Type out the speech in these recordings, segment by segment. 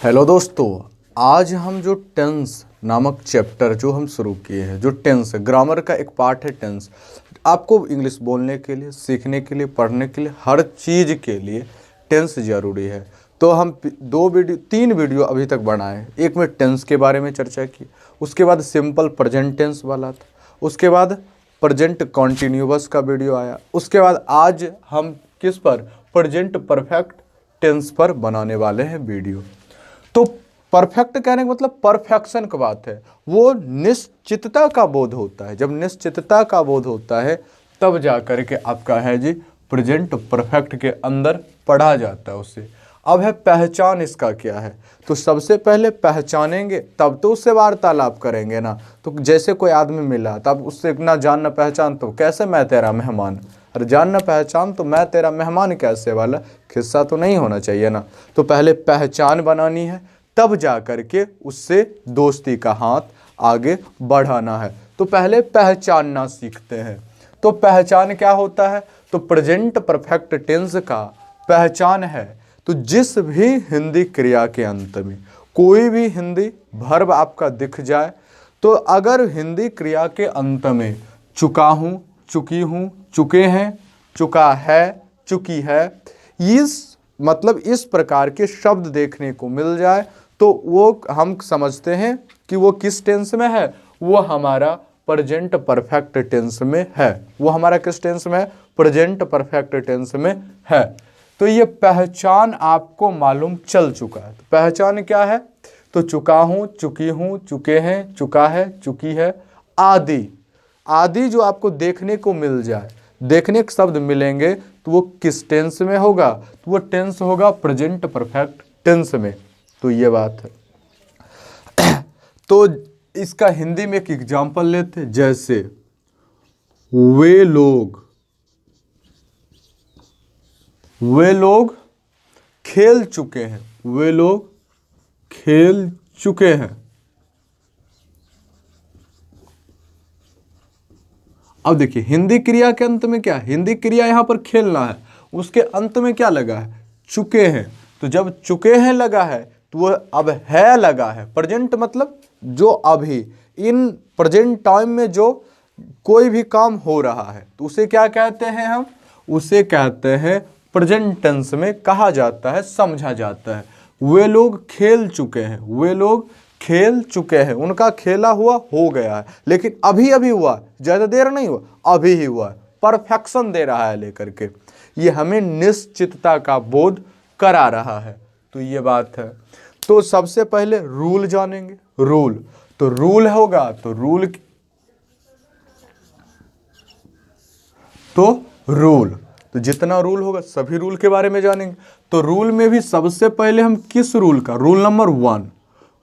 Hello दोस्तों, आज हम जो टेंस नामक चैप्टर जो हम शुरू किए हैं, जो टेंस है, ग्रामर का एक पार्ट है टेंस। आपको इंग्लिश बोलने के लिए, सीखने के लिए, पढ़ने के लिए, हर चीज़ के लिए टेंस ज़रूरी है। तो हम तीन वीडियो अभी तक बनाए। एक में टेंस के बारे में चर्चा की, उसके बाद सिंपल प्रेजेंट टेंस वाला था, उसके बाद प्रेजेंट कॉन्टिन्यूअस का वीडियो आया, उसके बाद आज हम किस पर, प्रेजेंट परफेक्ट टेंस पर बनाने वाले हैं वीडियो। तो परफेक्ट कहने का मतलब परफेक्शन की बात है, वो निश्चितता का बोध होता है। जब निश्चितता का बोध होता है तब जा कर के आपका है जी प्रेजेंट परफेक्ट के अंदर पढ़ा जाता है उसे। अब है पहचान, इसका क्या है। तो सबसे पहले पहचानेंगे तब तो उससे वार्तालाप करेंगे ना। तो जैसे कोई आदमी मिला तब उससे ना जान ना पहचान, तो कैसे मैं तेरा मेहमान, अरे जान ना पहचान तो मैं तेरा मेहमान कैसे वाला किस्सा तो नहीं होना चाहिए ना। तो पहले पहचान बनानी है, तब जा कर के उससे दोस्ती का हाथ आगे बढ़ाना है। तो पहले पहचानना सीखते हैं। तो पहचान क्या होता है, तो प्रेजेंट परफेक्ट टेंस का पहचान है तो जिस भी हिंदी क्रिया के अंत में कोई भी हिंदी वर्ब आपका दिख जाए, तो अगर हिंदी क्रिया के अंत में चुका हूँ, चुकी हूँ, चुके हैं, चुका है, चुकी है, इस प्रकार के शब्द देखने को मिल जाए तो वो हम समझते हैं कि वो किस टेंस में है, वो हमारा प्रेजेंट परफेक्ट टेंस में है। वो हमारा किस टेंस में है, प्रेजेंट परफेक्ट टेंस में है। तो ये पहचान आपको मालूम चल चुका है। तो पहचान क्या है, तो चुका हूँ, चुकी हूँ, चुके हैं, चुका है, चुकी है, आदि आदि जो आपको देखने को मिल जाए, देखने के शब्द मिलेंगे तो वो किस टेंस में होगा, तो वो टेंस होगा प्रेजेंट परफेक्ट टेंस में। तो ये बात है। तो इसका हिंदी में एक एग्जांपल लेते हैं, जैसे वे लोग खेल चुके हैं, वे लोग खेल चुके हैं। अब देखिए हिंदी क्रिया के अंत में क्या है, हिंदी क्रिया यहां पर खेलना है, उसके अंत में क्या लगा है, चुके हैं। तो जब चुके हैं लगा है तो वह अब है लगा है। प्रेजेंट मतलब जो अभी इन प्रेजेंट टाइम में जो कोई भी काम हो रहा है तो उसे क्या कहते हैं, हम उसे कहते हैं प्रेजेंट टेंस में कहा जाता है, समझा जाता है। वे लोग खेल चुके हैं, वे लोग खेल चुके हैं, उनका खेला हुआ हो गया है, लेकिन अभी अभी हुआ, ज्यादा देर नहीं हुआ, अभी ही हुआ, परफेक्शन दे रहा है लेकर के। ये हमें निश्चितता का बोध करा रहा है। तो ये बात है। तो सबसे पहले रूल जानेंगे। रूल, तो रूल होगा तो रूल तो जितना रूल होगा सभी रूल के बारे में जानेंगे। तो रूल में भी सबसे पहले हम किस रूल का, रूल नंबर 1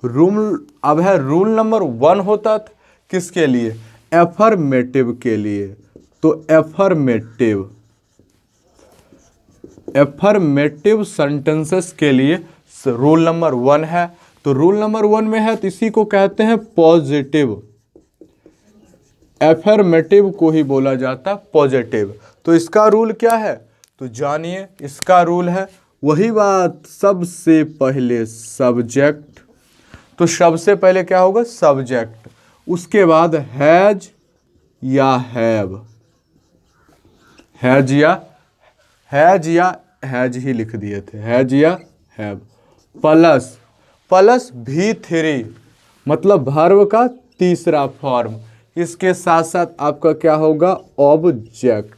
रूल। अब है रूल नंबर 1 होता था किसके लिए, एफर्मेटिव के लिए। तो एफर्मेटिव सेंटेंसेस के लिए रूल नंबर 1 है। तो रूल नंबर 1 में है तो इसी को कहते हैं पॉजिटिव। एफर्मेटिव को ही बोला जाता पॉजिटिव। तो इसका रूल क्या है, तो जानिए इसका रूल है वही बात, सबसे पहले सब्जेक्ट। तो सबसे पहले क्या होगा, सब्जेक्ट, उसके बाद हैज या हैव, हैज ही लिख दिए थे, हैज या हैव, प्लस V3 मतलब वर्ब का तीसरा फॉर्म, इसके साथ साथ आपका क्या होगा, ऑब्जेक्ट।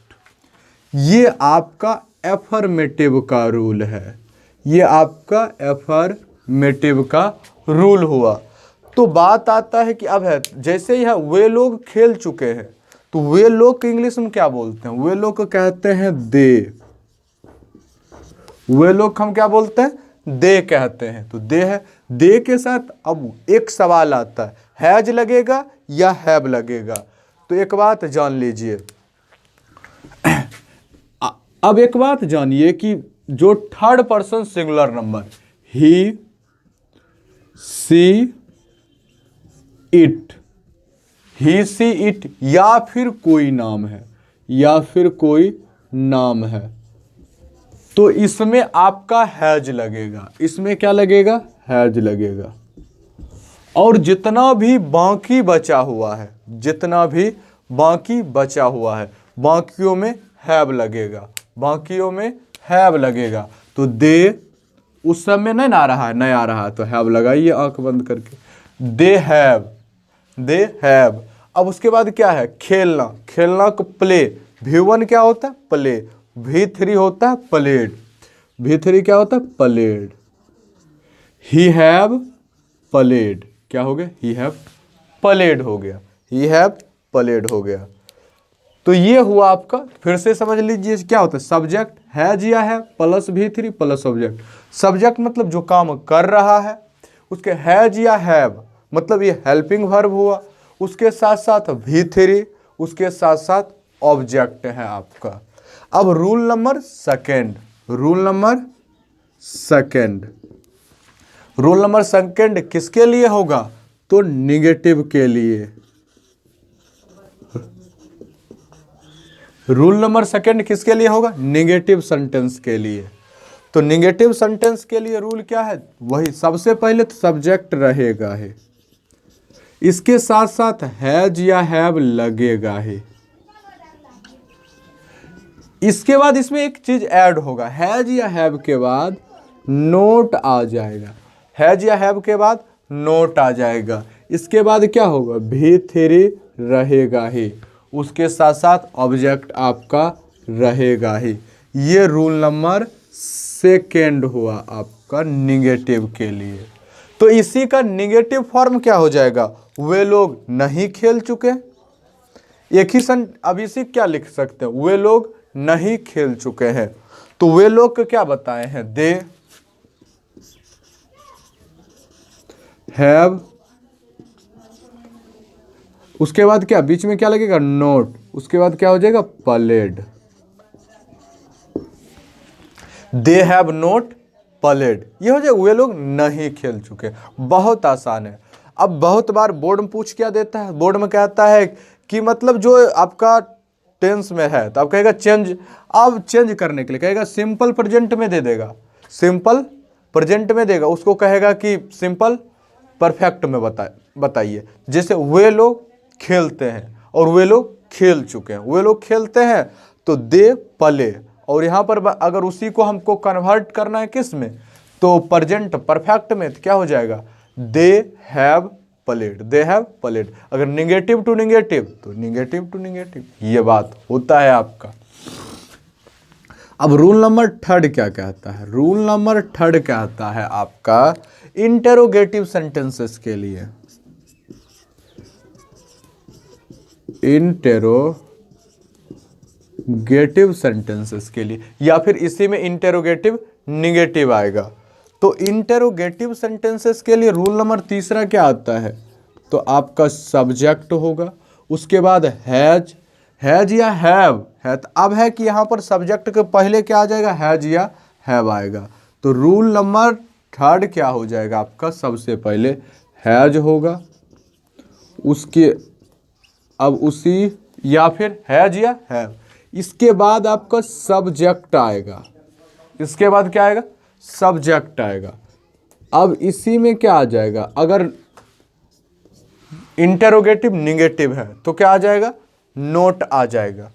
ये आपका एफर्मेटिव का रूल है, ये आपका एफर्मेटिव का रूल हुआ। तो बात आता है कि अब है जैसे यह वे लोग खेल चुके हैं, तो वे लोग के इंग्लिश में क्या बोलते हैं, वे लोग को कहते हैं दे। वे लोग हम क्या बोलते हैं, दे कहते हैं। तो दे है, दे के साथ अब एक सवाल आता है, हैज लगेगा या हैव लगेगा। तो एक बात जान लीजिए, अब एक बात जानिए कि जो third person singular number he, she, it, he, she, it या फिर कोई नाम है, या फिर कोई नाम है, तो इसमें आपका हैज लगेगा, इसमें क्या लगेगा, हैज लगेगा। और जितना भी बाकी बचा हुआ है, जितना भी बाकी बचा हुआ है, बाकियों में हैव लगेगा, बाकियों में हैव लगेगा। तो दे उस समय नहीं ना आ रहा है, नहीं आ रहा है, तो हैव लगाइए आंख बंद करके, दे हैव, दे हैव। अब उसके बाद क्या है, खेलना, खेलना को प्ले, V1 क्या होता है, प्ले, V3 होता है प्लेड, V3 क्या होता है, प्लेड। ही हैव प्लेड, क्या हो गया, ही हैव प्लेड हो गया, ही हैव प्लेड हो गया। तो ये हुआ आपका, फिर से समझ लीजिए क्या होता है, सब्जेक्ट हैज या है plus V3 plus object. Subject मतलब जो काम कर रहा है, उसके हैज या हैव मतलब ये हेल्पिंग वर्ब हुआ, उसके साथ साथ V3, उसके साथ साथ ऑब्जेक्ट है आपका। अब rule number second, rule number second, rule number second किसके लिए होगा, तो निगेटिव के लिए। रूल नंबर सेकेंड किसके लिए होगा, निगेटिव सेंटेंस के लिए। तो निगेटिव सेंटेंस के लिए रूल क्या है, वही सबसे पहले तो सब्जेक्ट रहेगा है, इसके साथ साथ हैज या हैव लगेगा है, इसके बाद इसमें एक चीज ऐड होगा, हैज या हैव के बाद नोट आ जाएगा, हैज या हैव के बाद नोट आ जाएगा। इसके बाद क्या होगा, V3 रहेगा ही, उसके साथ साथ ऑब्जेक्ट आपका रहेगा ही। ये रूल नंबर सेकेंड हुआ आपका निगेटिव के लिए। तो इसी का निगेटिव फॉर्म क्या हो जाएगा, वे लोग नहीं खेल चुके, एक ही अब इसी क्या लिख सकते हैं, वे लोग नहीं खेल चुके हैं। तो वे लोग को क्या बताए हैं, दे हैव, उसके बाद क्या बीच में क्या लगेगा, नोट, उसके बाद क्या हो जाएगा, played, they have note played, ये हो जाए वे लोग नहीं खेल चुके। बहुत आसान है। अब बहुत बार बोर्ड में पूछ क्या देता है, बोर्ड में कहता है कि मतलब जो आपका टेंस में है, तो आप कहेगा चेंज, अब चेंज करने के लिए कहेगा सिंपल प्रेजेंट में दे देगा, सिंपल प्रेजेंट में देगा, उसको कहेगा कि सिंपल परफेक्ट में बताइए। जैसे वे लोग खेलते हैं और वे लोग खेल चुके हैं, वे लोग खेलते हैं तो दे प्ले, और यहाँ पर अगर उसी को हमको कन्वर्ट करना है किस में, तो प्रेजेंट परफेक्ट में, तो क्या हो जाएगा, they have played, they have played. अगर निगेटिव टू निगेटिव तो निगेटिव टू निगेटिव, ये बात होता है आपका। अब रूल नंबर थर्ड क्या कहता है, रूल नंबर थर्ड कहता है आपका इंटेरोगेटिव सेंटेंसेस के लिए, इंटेरोगेटिव सेंटेंसेस के लिए, या फिर इसी में इंटेरोगेटिव निगेटिव आएगा। तो इंटेरोगेटिव सेंटेंसेस के लिए रूल नंबर तीसरा क्या आता है, तो आपका सब्जेक्ट होगा, उसके बाद हैज, हैज या हैव है, तो अब है कि यहाँ पर सब्जेक्ट के पहले क्या आ जाएगा, हैज या हैव आएगा। तो रूल नंबर थर्ड क्या हो जाएगा आपका, सबसे पहले हैज होगा, उसके अब उसी या फिर हैज या हैव, इसके बाद आपका सब्जेक्ट आएगा, इसके बाद क्या आएगा, सब्जेक्ट आएगा। अब इसी में क्या आ जाएगा, अगर इंटेरोगेटिव निगेटिव है तो क्या आ जाएगा, नोट आ जाएगा,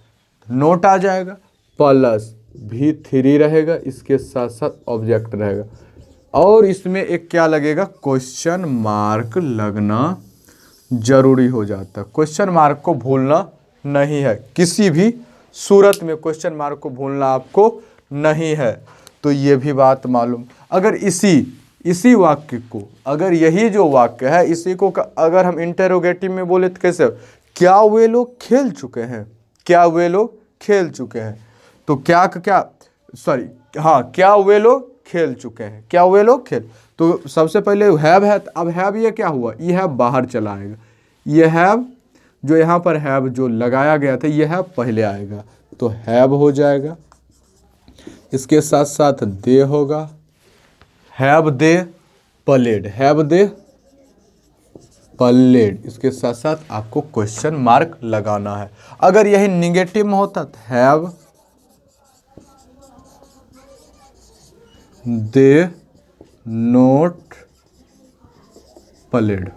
नोट आ जाएगा, प्लस V3 रहेगा, इसके साथ साथ ऑब्जेक्ट रहेगा, और इसमें एक क्या लगेगा, क्वेश्चन मार्क लगना जरूरी हो जाता है। क्वेश्चन मार्क को भूलना नहीं है, किसी भी सूरत में क्वेश्चन मार्क को भूलना आपको नहीं है। तो ये भी बात मालूम। अगर इसी वाक्य को, अगर यही जो वाक्य है इसी को अगर हम इंटेरोगेटिव में बोले तो कैसे, क्या वे लोग खेल चुके हैं, क्या वे लोग खेल चुके हैं, तो क्या क्या वे लोग खेल चुके हैं, क्या वे लोग खेल, तो सबसे पहले हैव है, अब हैव ये क्या हुआ, ये हैव बाहर चला आएगा, ये हैव जो यहाँ पर हैव जो लगाया गया था ये हैव पहले आएगा, तो हैव हो जाएगा, इसके साथ साथ दे होगा, have they played, have they played, इसके साथ साथ आपको क्वेश्चन मार्क लगाना है। अगर यही निगेटिव में होता तो they not played,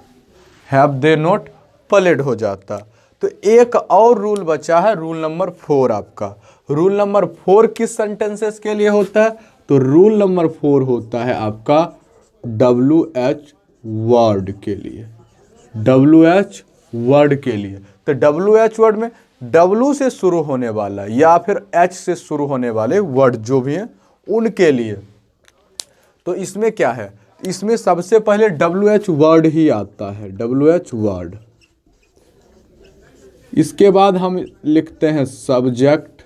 have they not played हो जाता। तो एक और रूल बचा है, रूल नंबर 4 आपका। रूल नंबर 4 किस सेंटेंसेस के लिए होता है? तो रूल नंबर 4 होता है आपका WH वर्ड के लिए, WH वर्ड के लिए। तो WH वर्ड में W से शुरू होने वाला या फिर H से शुरू होने वाले वर्ड जो भी हैं उनके लिए। तो इसमें क्या है, इसमें सबसे पहले WH वर्ड ही आता है, WH वर्ड। इसके बाद हम लिखते हैं सब्जेक्ट,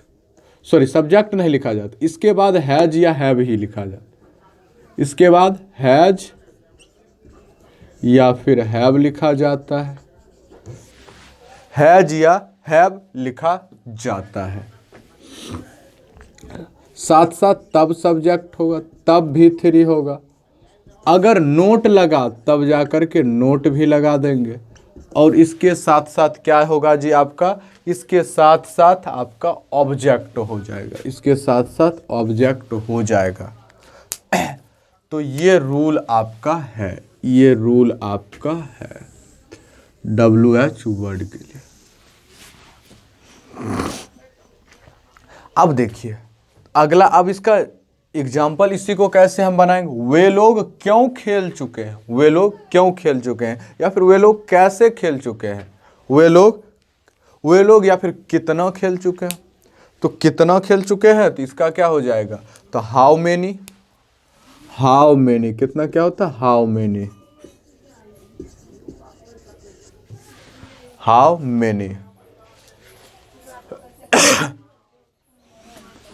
सब्जेक्ट नहीं लिखा जाता, इसके बाद हैज या हैव ही लिखा जाता। इसके बाद हैज या फिर हैव लिखा जाता है, हैज या हैव लिखा जाता है। साथ साथ तब सब्जेक्ट होगा, तब भी 3 होगा। अगर नोट लगा तब जाकर के नोट भी लगा देंगे। और इसके साथ साथ क्या होगा जी आपका, इसके साथ साथ आपका ऑब्जेक्ट हो जाएगा, इसके साथ साथ ऑब्जेक्ट हो जाएगा। तो ये रूल आपका है, ये रूल आपका है WH वर्ड के लिए। अब देखिए अगला, अब इसका एग्जाम्पल इसी को कैसे हम बनाएंगे, वे लोग क्यों खेल चुके हैं, वे लोग क्यों खेल चुके हैं, या फिर वे लोग कैसे खेल चुके हैं, वे लोग या फिर कितना खेल चुके हैं। तो कितना खेल चुके हैं, तो इसका क्या हो जाएगा, तो हाउ मेनी, कितना क्या होता है, हाउ मेनी,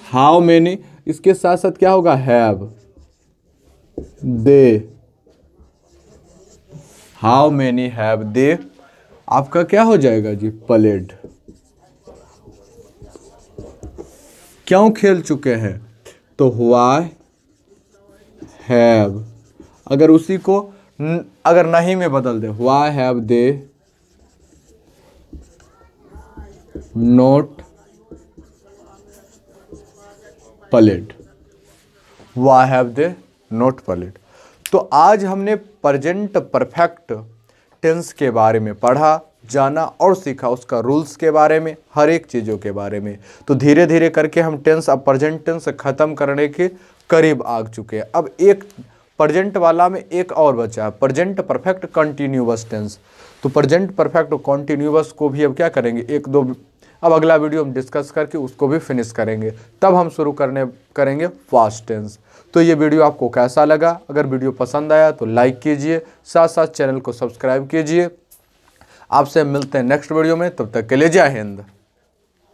हाउ मेनी। इसके साथ साथ क्या होगा, have, they, how many have they, आपका क्या हो जाएगा जी, प्लेड। क्यों खेल चुके हैं, तो व्हाई हैव, अगर उसी को अगर नहीं में बदल दे, why have they not played, why have they not played. तो आज हमने प्रेजेंट परफेक्ट टेंस के बारे में पढ़ा, जाना और सीखा, उसका रूल्स के बारे में, हर एक चीज़ों के बारे में। तो धीरे धीरे करके हम टेंस, अब प्रेजेंट टेंस ख़त्म करने के करीब आ चुके हैं। अब एक प्रेजेंट वाला में एक और बचा है, प्रेजेंट परफेक्ट कंटिन्यूअस टेंस। तो प्रेजेंट परफेक्ट कंटिन्यूअस को भी अब क्या करेंगे, एक दो, अब अगला वीडियो हम डिस्कस करके उसको भी फिनिश करेंगे, तब हम शुरू करेंगे पास्ट टेंस। तो ये वीडियो आपको कैसा लगा, अगर वीडियो पसंद आया तो लाइक कीजिए, साथ साथ चैनल को सब्सक्राइब कीजिए। आपसे मिलते हैं नेक्स्ट वीडियो में, तब तक के लिए जय हिंद।